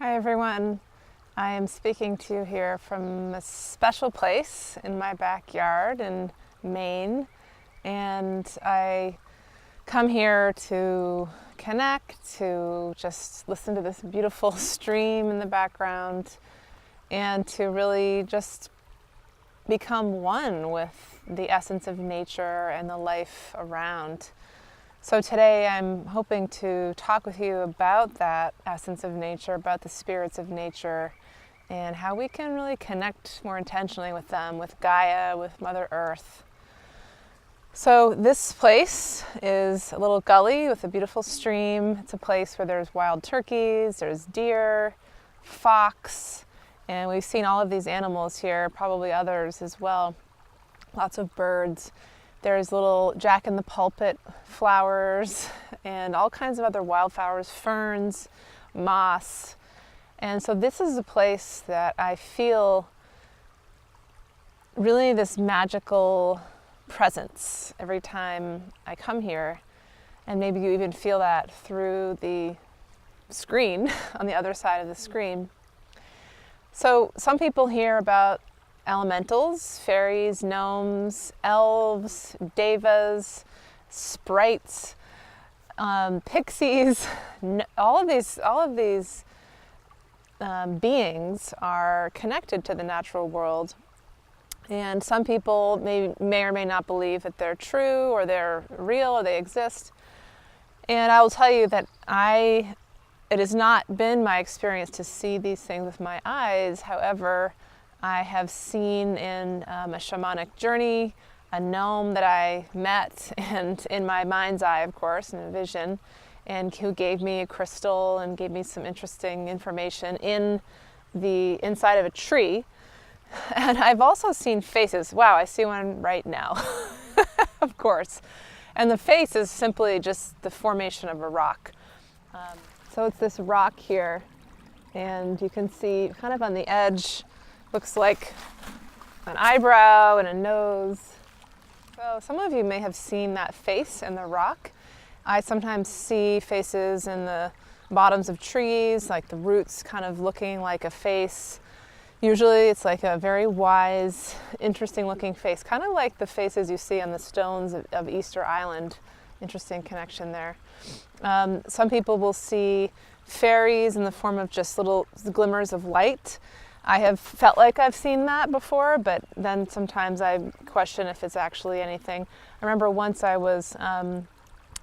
Hi everyone. I am speaking to you here from a special place in my backyard in Maine, and I come here to connect, to just listen to this beautiful stream in the background, and to really just become one with the essence of nature and the life around. So today I'm hoping to talk with you about that essence of nature, about the spirits of nature, and how we can really connect more intentionally with them, with Gaia, with Mother Earth. So this place is a little gully with a beautiful stream. It's a place where there's wild turkeys, there's deer, fox, and we've seen all of these animals here, probably others as well. Lots of birds. There's little jack-in-the-pulpit flowers and all kinds of other wildflowers, ferns, moss. And so this is a place that I feel really this magical presence every time I come here. And maybe you even feel that through the screen, on the other side of the screen. So some people hear about elementals, fairies, gnomes, elves, devas, sprites, pixies. All of these beings are connected to the natural world, and some people may or may not believe that they're true or they're real or they exist. And I will tell you that it has not been my experience to see these things with my eyes. However, I have seen in a shamanic journey a gnome that I met, and in my mind's eye, of course, in a vision, and who gave me a crystal and gave me some interesting information in the inside of a tree. And I've also seen faces. Wow, I see one right now, of course. And the face is simply just the formation of a rock. So it's this rock here, and you can see kind of on the edge, looks like an eyebrow and a nose. So some of you may have seen that face in the rock. I sometimes see faces in the bottoms of trees, like the roots kind of looking like a face. Usually it's like a very wise, interesting looking face, kind of like the faces you see on the stones of Easter Island. Interesting connection there. Some people will see fairies in the form of just little glimmers of light. I have felt like I've seen that before, but then sometimes I question if it's actually anything. I remember once I was in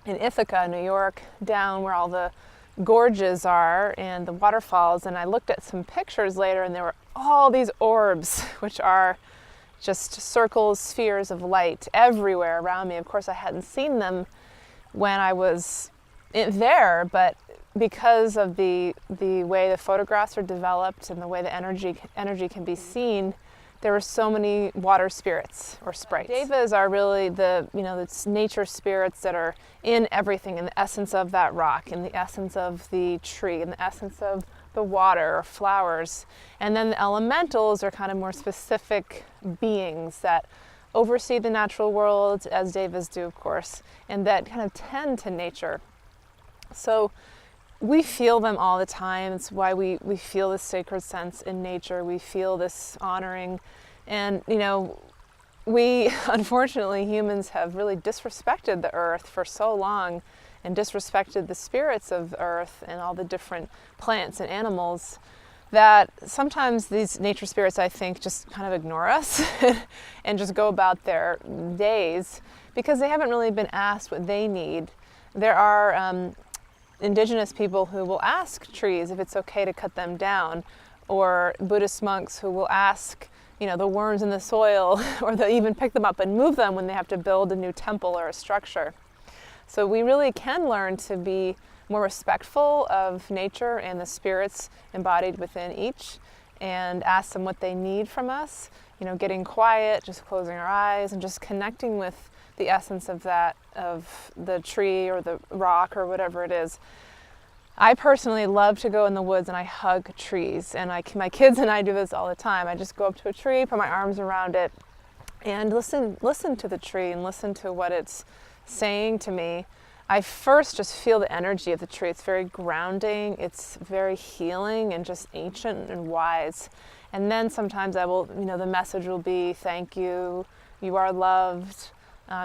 Ithaca, New York, down where all the gorges are and the waterfalls, and I looked at some pictures later, and there were all these orbs, which are just circles, spheres of light everywhere around me. Of course, I hadn't seen them when I was there, but because of the way the photographs are developed and the way the energy can be seen, there were so many water spirits or sprites. Devas are really it's nature spirits that are in everything, in the essence of that rock, in the essence of the tree, in the essence of the water or flowers. And then the elementals are kind of more specific beings that oversee the natural world, as devas do, of course, and that kind of tend to nature. So we feel them all the time. It's why we feel this sacred sense in nature. We feel this honoring. And, we, unfortunately, humans have really disrespected the earth for so long and disrespected the spirits of the earth and all the different plants and animals that sometimes these nature spirits, I think, just kind of ignore us and just go about their days because they haven't really been asked what they need. There are indigenous people who will ask trees if it's okay to cut them down, or Buddhist monks who will ask, the worms in the soil, or they'll even pick them up and move them when they have to build a new temple or a structure. So we really can learn to be more respectful of nature and the spirits embodied within each, and ask them what they need from us, getting quiet, just closing our eyes and just connecting with the essence of that, of the tree or the rock or whatever it is. I personally love to go in the woods and I hug trees, and my kids and I do this all the time. I just go up to a tree, put my arms around it, and listen to the tree and listen to what it's saying to me. I first just feel the energy of the tree. It's very grounding, it's very healing and just ancient and wise. And then sometimes I will, the message will be, thank you, you are loved,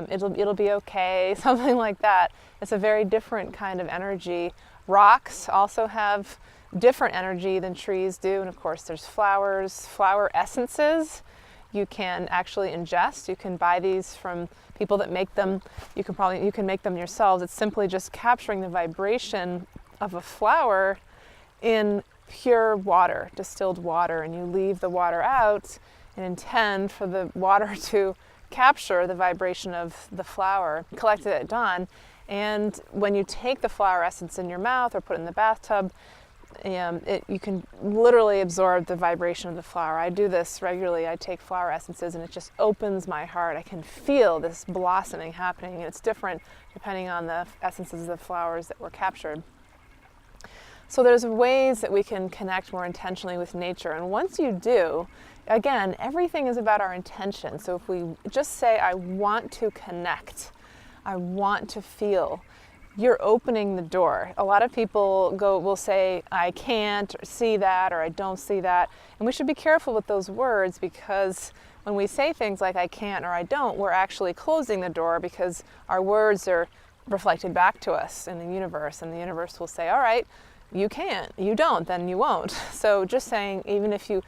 it'll be okay, something like that. It's a very different kind of energy. Rocks also have different energy than trees do, and of course there's flowers, flower essences you can actually ingest. You can buy these from people that make them. You can make them yourselves. It's simply just capturing the vibration of a flower in pure water, distilled water, and you leave the water out and intend for the water to capture the vibration of the flower collected at dawn. And when you take the flower essence in your mouth or put it in the bathtub, you can literally absorb the vibration of the flower. I do this regularly. I take flower essences and it just opens my heart. I can feel this blossoming happening, and it's different depending on the essences of the flowers that were captured. So there's ways that we can connect more intentionally with nature, and once you do, again, everything is about our intention. So if we just say, I want to connect, I want to feel, you're opening the door. A lot of people will say, I can't see that, or I don't see that. And we should be careful with those words, because when we say things like I can't or I don't, we're actually closing the door, because our words are reflected back to us in the universe, and the universe will say, all right, you can't, you don't, then you won't. So just saying, even if you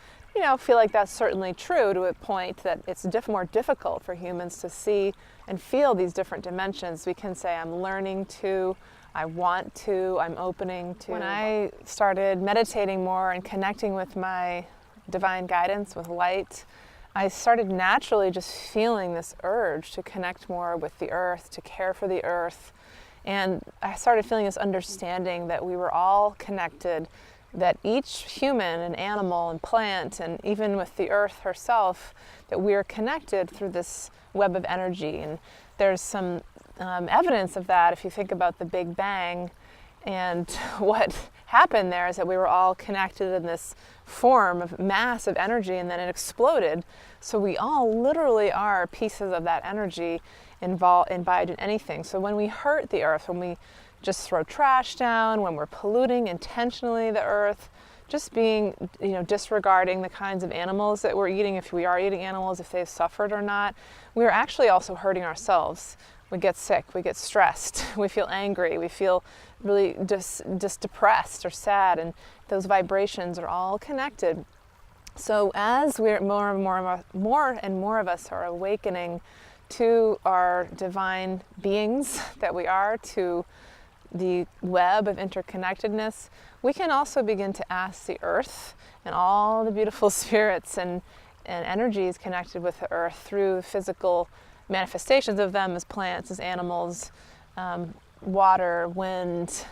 feel like that's certainly true to a point that it's more difficult for humans to see and feel these different dimensions, we can say, I'm learning to, I want to, I'm opening to. When I started meditating more and connecting with my divine guidance, with light, I started naturally just feeling this urge to connect more with the earth, to care for the earth. And I started feeling this understanding that we were all connected, that each human and animal and plant, and even with the earth herself, that we are connected through this web of energy. And there's some evidence of that if you think about the Big Bang. And what happened there is that we were all connected in this form of massive energy, and then it exploded. So we all literally are pieces of that energy imbibed in anything. So when we hurt the earth, when we just throw trash down, when we're polluting intentionally the earth, just being, disregarding the kinds of animals that we're eating, if we are eating animals, if they've suffered or not, we're actually also hurting ourselves. We get sick, we get stressed, we feel angry, we feel really just depressed or sad, and those vibrations are all connected. So as we're more and more of us are awakening to our divine beings that we are, to the web of interconnectedness, we can also begin to ask the earth and all the beautiful spirits and energies connected with the earth through physical manifestations of them as plants, as animals, water, wind,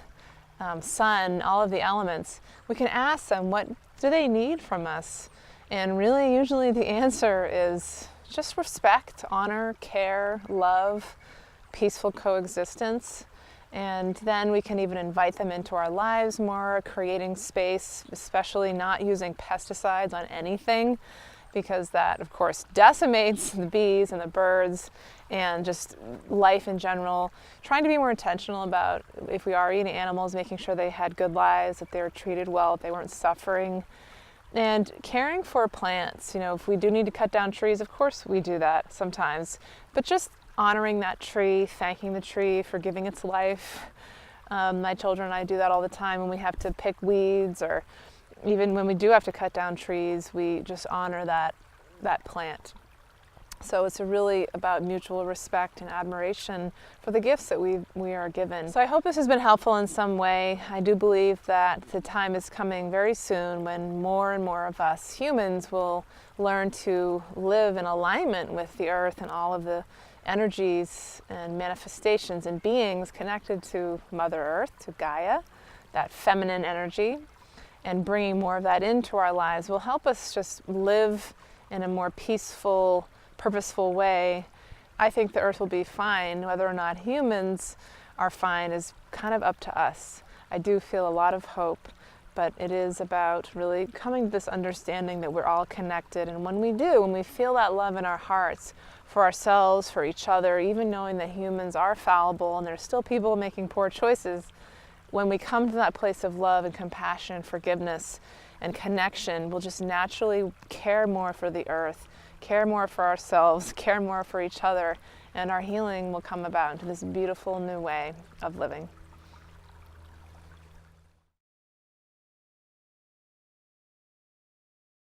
sun, all of the elements. We can ask them, what do they need from us? And really, usually the answer is just respect, honor, care, love, peaceful coexistence. And then we can even invite them into our lives more, creating space, especially not using pesticides on anything, because that, of course, decimates the bees and the birds and just life in general. Trying to be more intentional about, if we are eating animals, making sure they had good lives, that they were treated well, that they weren't suffering. And caring for plants. If we do need to cut down trees, of course we do that sometimes. But just honoring that tree, thanking the tree for giving its life. My children and I do that all the time when we have to pick weeds, or even when we do have to cut down trees, we just honor that plant. So it's really about mutual respect and admiration for the gifts that we are given. So I hope this has been helpful in some way. I do believe that the time is coming very soon when more and more of us humans will learn to live in alignment with the earth and all of the energies and manifestations and beings connected to Mother Earth, to Gaia, that feminine energy. And bringing more of that into our lives will help us just live in a more peaceful, purposeful way. I think the earth will be fine. Whether or not humans are fine is kind of up to us. I do feel a lot of hope, but it is about really coming to this understanding that we're all connected. And when we feel that love in our hearts for ourselves, for each other, even knowing that humans are fallible and there's still people making poor choices, when we come to that place of love and compassion, forgiveness and connection, we'll just naturally care more for the earth, care more for ourselves, care more for each other, and our healing will come about into this beautiful new way of living.